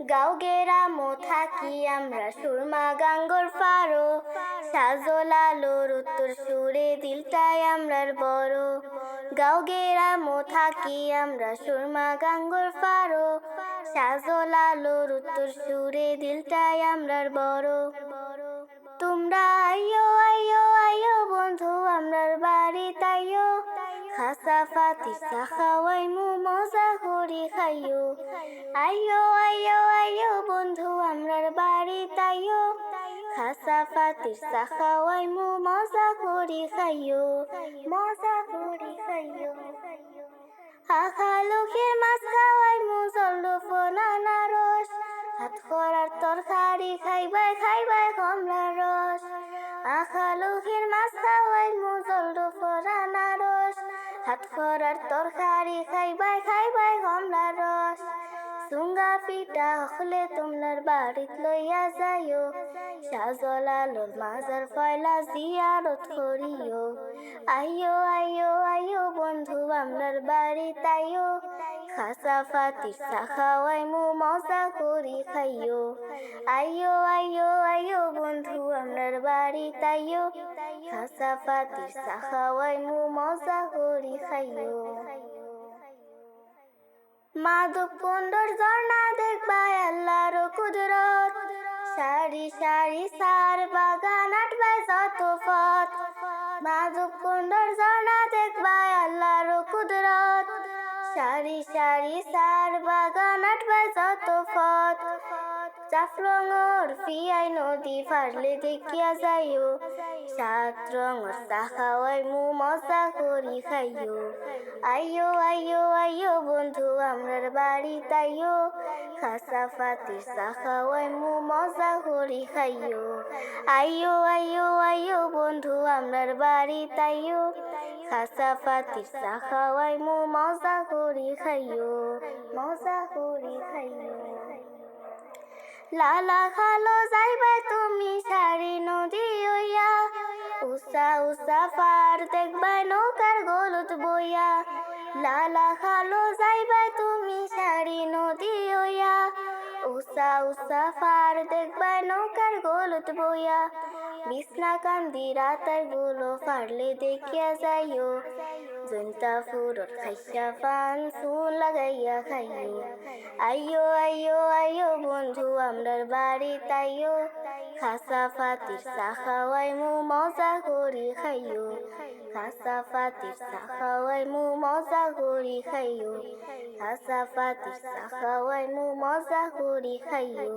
গাঁও গেরামো থাকি আমরা সুরমা গাঙ্গর ফারো, সাজল আলোর উত্তর সুরে দিলটাই আমরার বড়। গাঁও গেরামো থাকি আমরা সুরমা গাঙ্গর ফারো, সাজল আলোর উত্তর সুরে দিলটাই আমরার বড়। তোমরা আইয়ো আইয়ো আইয়ো বন্ধু আমরার বাড়ি তাইয়ো, খাসা ফাতিসা খাওয়াইমু মজা করি খাইয়ো। আইয়ো আইয়ো আইয়ো বন্ধু আমরার বাড়ি তাইয়ো, খাসা ফাতিসা খাওয়াইমু মজা করি খাইয়ো, মজা করি খাইয়ো। আখা লোকের মাছ খাওয়াইমু জলফন আনারস, হাত খরার তরকারি খাইবাই খাইবাই কমলার রস। আখা লোকের মাছ খাওয়াইমু জলফন আনারস, হাত খরার তরকারি খাইবাই খাইবাই কমলার রস। সুঙ্গা পিঠা হলে তোমার বাড়িত লইয়া যাইও, সাজল আলোর মাজার পয়লা জিয়ারত করিও। আইয়ো আইয়ো আইয়ো বন্ধু আমরার বাড়ি তাইয়ো, খাসা ফাতিসা খাওয়াইমু মজা করি খাইয়ো। আইয়ো আইয়ো আইয়ো বন্ধু আমরার বাড়ি তাইয়ো, খাসা ফাতিসা খাওয়াইমু মজা করি খাইয়ো। মাধব কুণ্ডর ঝর্ণা দেখবাই আল্লাহর কুদরত, সারি সারি সার বাগান আটবাই যত পথ। মাধব কুণ্ডর ঝর্ণা দেখবাই আল্লাহর কুদরত, সারি সারি সার বাগান আটবাই যত পথ। জাফলংর ফিয়াই নদী ফারলে দেখিয়া যাইও, সাত রঙর চা খাওয়াইমু মজা করি খাইয়ো। আইয়ো আইয়ো আইয়ো বন্ধু আমরার বাড়ি তাইয়ো, খাসা ফাতিসা খাওয়াইমু মজা করি খাইয়ো। আইয়ো আইয়ো আইয়ো বন্ধু আমরার বাড়ি তাইয়ো, খাসা ফাতিসা খাওয়াইমু মজা করি খাইয়ো, মজা করি খাইয়ো। লালা খালো যাইবাই তুমি সারি নদী ওইয়া, উষা উষা পার দেখবাই নৌকার গলুত বইয়া। লালা খালো যাইবাই তুমি সারি নদী ওইয়া, উষা উষা পার দেখবাই নৌকার গলুত বইয়া। বিছনা কান্দি রাতের গুলো ফারলে দেখিয়া যাইও, জৈন্তা ফুরত খাইয়া পান চুল লাগাইয়া খাইও। আইয়ো আইয়ো আইয়ো বন্ধু আমরার বাড়ি তাইয়ো, খাসা ফাতিসা খাওয়াইমু মজা করি খাইয়ো। খাসা ফাতিসা খাওয়াইমু মজা করি খাইয়ো, খাসা ফাতিসা খাওয়াইমু মজা করি খাইয়ো।